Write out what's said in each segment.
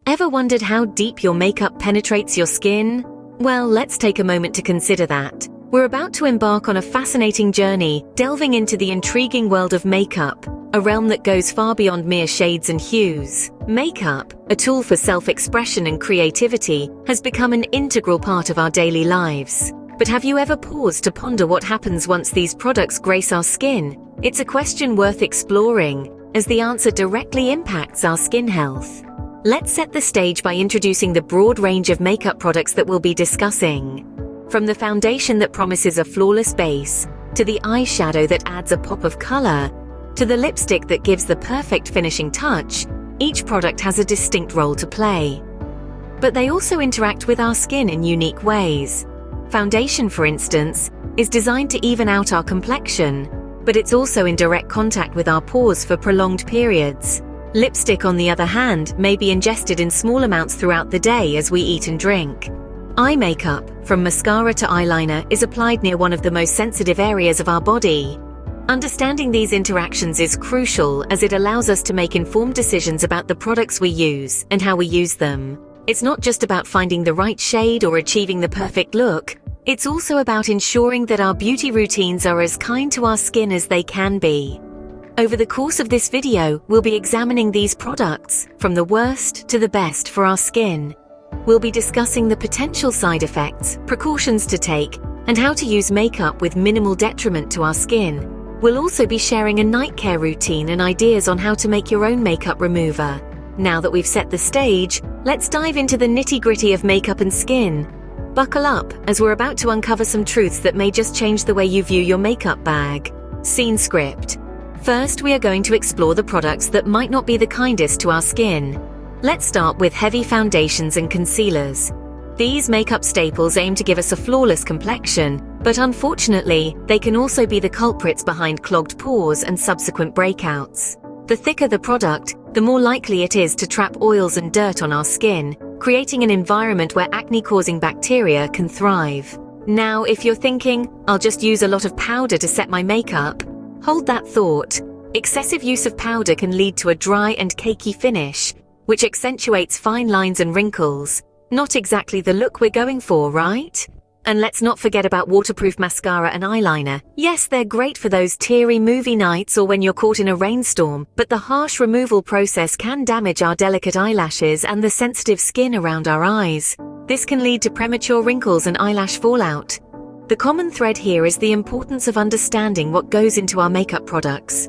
Ever wondered how deep your makeup penetrates your skin? Well, let's take a moment to consider that. We're about to embark on a fascinating journey, delving into the intriguing world of makeup, a realm that goes far beyond mere shades and hues. Makeup, a tool for self-expression and creativity, has become an integral part of our daily lives. But have you ever paused to ponder what happens once these products grace our skin? It's a question worth exploring, as the answer directly impacts our skin health. Let's set the stage by introducing the broad range of makeup products that we'll be discussing. From the foundation that promises a flawless base, to the eyeshadow that adds a pop of color, to the lipstick that gives the perfect finishing touch, each product has a distinct role to play. But they also interact with our skin in unique ways. Foundation, for instance, is designed to even out our complexion, but it's also in direct contact with our pores for prolonged periods. Lipstick, on the other hand, may be ingested in small amounts throughout the day as we eat and drink. Eye makeup, from mascara to eyeliner, is applied near one of the most sensitive areas of our body. Understanding these interactions is crucial, as it allows us to make informed decisions about the products we use and how we use them. It's not just about finding the right shade or achieving the perfect look. It's also about ensuring that our beauty routines are as kind to our skin as they can be. Over the course of this video, we'll be examining these products, from the worst to the best for our skin. We'll be discussing the potential side effects, precautions to take, and how to use makeup with minimal detriment to our skin. We'll also be sharing a night care routine and ideas on how to make your own makeup remover. Now that we've set the stage, let's dive into the nitty-gritty of makeup and skin. Buckle up, as we're about to uncover some truths that may just change the way you view your makeup bag. Scene script. First, we are going to explore the products that might not be the kindest to our skin. Let's start with heavy foundations and concealers. These makeup staples aim to give us a flawless complexion, but unfortunately, they can also be the culprits behind clogged pores and subsequent breakouts. The thicker the product, the more likely it is to trap oils and dirt on our skin, creating an environment where acne-causing bacteria can thrive. Now, if you're thinking, I'll just use a lot of powder to set my makeup, hold that thought. Excessive use of powder can lead to a dry and cakey finish, which accentuates fine lines and wrinkles. Not exactly the look we're going for, right? And let's not forget about waterproof mascara and eyeliner. Yes, they're great for those teary movie nights or when you're caught in a rainstorm, but the harsh removal process can damage our delicate eyelashes and the sensitive skin around our eyes. This can lead to premature wrinkles and eyelash fallout. The common thread here is the importance of understanding what goes into our makeup products.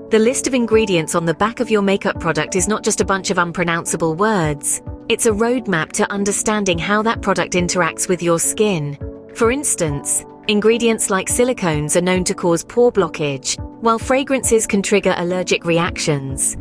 The list of ingredients on the back of your makeup product is not just a bunch of unpronounceable words. It's a roadmap to understanding how that product interacts with your skin. For instance, ingredients like silicones are known to cause pore blockage, while fragrances can trigger allergic reactions.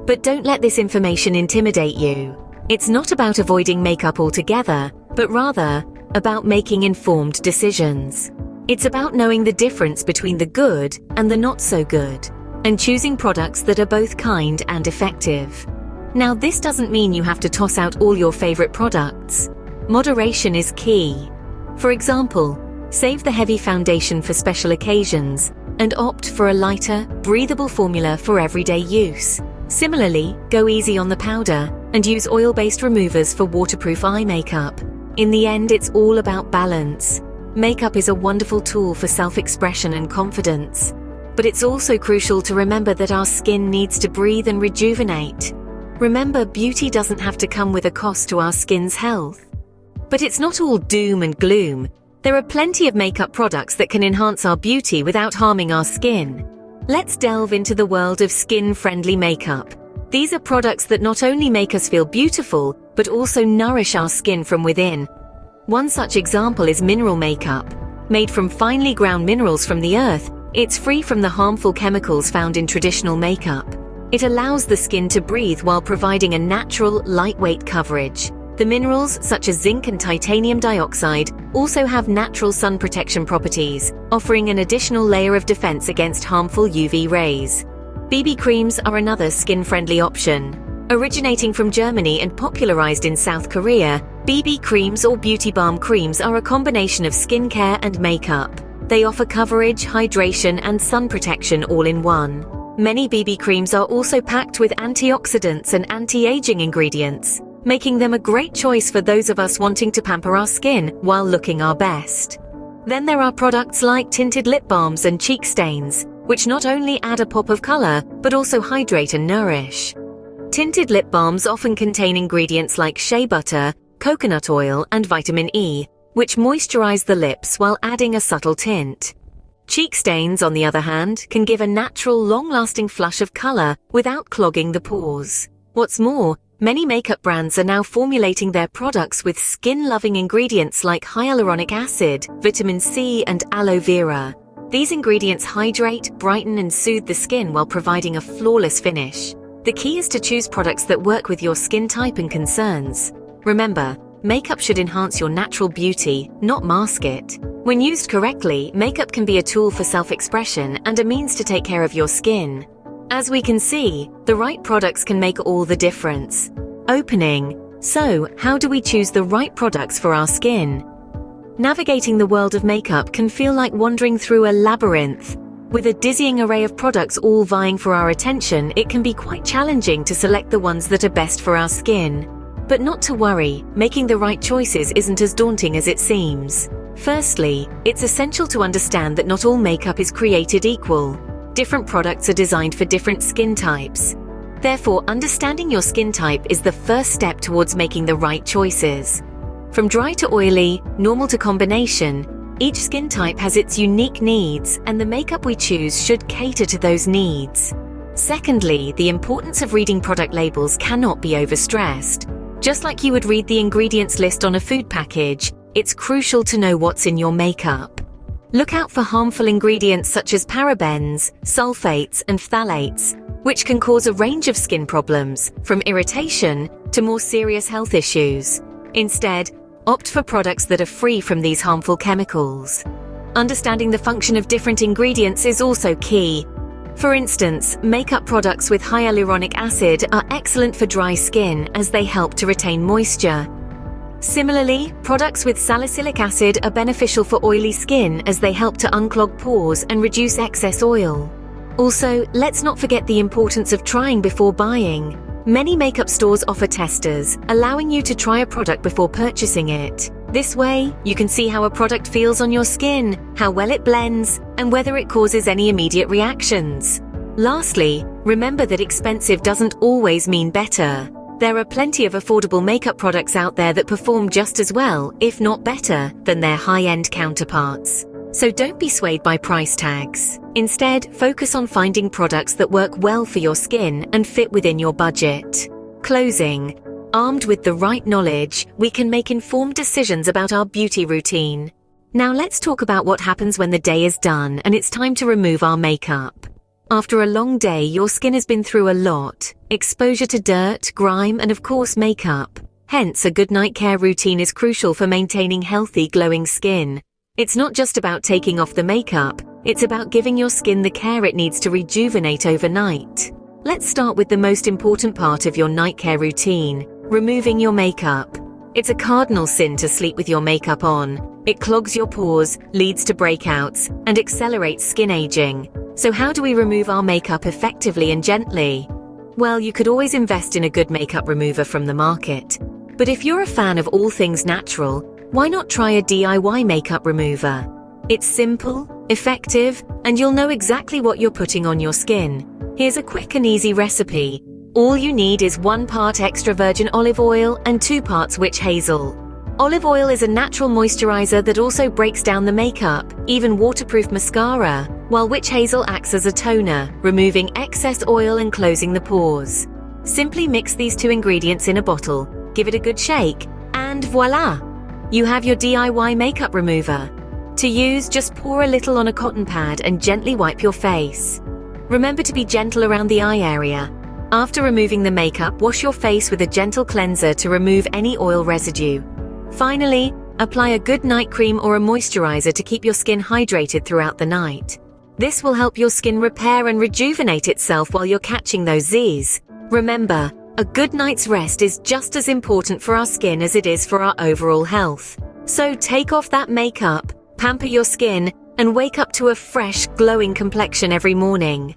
But don't let this information intimidate you. It's not about avoiding makeup altogether, but rather about making informed decisions. It's about knowing the difference between the good and the not so good, and choosing products that are both kind and effective. Now, this doesn't mean you have to toss out all your favorite products. Moderation is key. For example, save the heavy foundation for special occasions and opt for a lighter, breathable formula for everyday use. Similarly, go easy on the powder and use oil-based removers for waterproof eye makeup. In the end, it's all about balance. Makeup is a wonderful tool for self-expression and confidence, but it's also crucial to remember that our skin needs to breathe and rejuvenate. Remember, beauty doesn't have to come with a cost to our skin's health. But it's not all doom and gloom. There are plenty of makeup products that can enhance our beauty without harming our skin. Let's delve into the world of skin-friendly makeup. These are products that not only make us feel beautiful, but also nourish our skin from within. One such example is mineral makeup. Made from finely ground minerals from the earth, it's free from the harmful chemicals found in traditional makeup. It allows the skin to breathe while providing a natural, lightweight coverage. The minerals, such as zinc and titanium dioxide, also have natural sun protection properties, offering an additional layer of defense against harmful UV rays. BB creams are another skin-friendly option. Originating from Germany and popularized in South Korea, BB creams or beauty balm creams are a combination of skincare and makeup. They offer coverage, hydration, and sun protection all in one. Many BB creams are also packed with antioxidants and anti-aging ingredients. making them a great choice for those of us wanting to pamper our skin while looking our best. Then there are products like tinted lip balms and cheek stains, which not only add a pop of color, but also hydrate and nourish. Tinted lip balms often contain ingredients like shea butter, coconut oil, and vitamin E, which moisturize the lips while adding a subtle tint. Cheek stains, on the other hand, can give a natural, long-lasting flush of color without clogging the pores. What's more, many makeup brands are now formulating their products with skin-loving ingredients like hyaluronic acid, vitamin C, and aloe vera. These ingredients hydrate, brighten, and soothe the skin while providing a flawless finish. The key is to choose products that work with your skin type and concerns. Remember, makeup should enhance your natural beauty, not mask it. When used correctly, makeup can be a tool for self-expression and a means to take care of your skin. As we can see, the right products can make all the difference. Opening. So, how do we choose the right products for our skin? Navigating the world of makeup can feel like wandering through a labyrinth. With a dizzying array of products all vying for our attention, it can be quite challenging to select the ones that are best for our skin. But not to worry, making the right choices isn't as daunting as it seems. Firstly, it's essential to understand that not all makeup is created equal. Different products are designed for different skin types. Therefore, understanding your skin type is the first step towards making the right choices. From dry to oily, normal to combination, each skin type has its unique needs, and the makeup we choose should cater to those needs. Secondly, the importance of reading product labels cannot be overstressed. Just like you would read the ingredients list on a food package, it's crucial to know what's in your makeup. Look out for harmful ingredients such as parabens, sulfates, and phthalates, which can cause a range of skin problems, from irritation to more serious health issues. Instead, opt for products that are free from these harmful chemicals. Understanding the function of different ingredients is also key. For instance, makeup products with hyaluronic acid are excellent for dry skin as they help to retain moisture. Similarly, products with salicylic acid are beneficial for oily skin as they help to unclog pores and reduce excess oil. Also, let's not forget the importance of trying before buying. Many makeup stores offer testers, allowing you to try a product before purchasing it. This way, you can see how a product feels on your skin, how well it blends, and whether it causes any immediate reactions. Lastly, remember that expensive doesn't always mean better. There are plenty of affordable makeup products out there that perform just as well, if not better, than their high-end counterparts. So don't be swayed by price tags. Instead, focus on finding products that work well for your skin and fit within your budget. Closing. Armed with the right knowledge, we can make informed decisions about our beauty routine. Now let's talk about what happens when the day is done and it's time to remove our makeup. After a long day, your skin has been through a lot. Exposure to dirt, grime, and of course makeup. Hence, a good night care routine is crucial for maintaining healthy, glowing skin. It's not just about taking off the makeup, it's about giving your skin the care it needs to rejuvenate overnight. Let's start with the most important part of your night care routine, removing your makeup. It's a cardinal sin to sleep with your makeup on. It clogs your pores, leads to breakouts, and accelerates skin aging. So how do we remove our makeup effectively and gently? Well, you could always invest in a good makeup remover from the market. But if you're a fan of all things natural, why not try a DIY makeup remover? It's simple, effective, and you'll know exactly what you're putting on your skin. Here's a quick and easy recipe. All you need is 1 part extra virgin olive oil and 2 parts witch hazel. Olive oil is a natural moisturizer that also breaks down the makeup, even waterproof mascara, while witch hazel acts as a toner, removing excess oil and closing the pores. Simply mix these 2 ingredients in a bottle, give it a good shake, and voila! You have your DIY makeup remover. To use, just pour a little on a cotton pad and gently wipe your face. Remember to be gentle around the eye area. After removing the makeup, wash your face with a gentle cleanser to remove any oil residue. Finally, apply a good night cream or a moisturizer to keep your skin hydrated throughout the night. This will help your skin repair and rejuvenate itself while you're catching those Z's. Remember, a good night's rest is just as important for our skin as it is for our overall health. So take off that makeup, pamper your skin, and wake up to a fresh, glowing complexion every morning.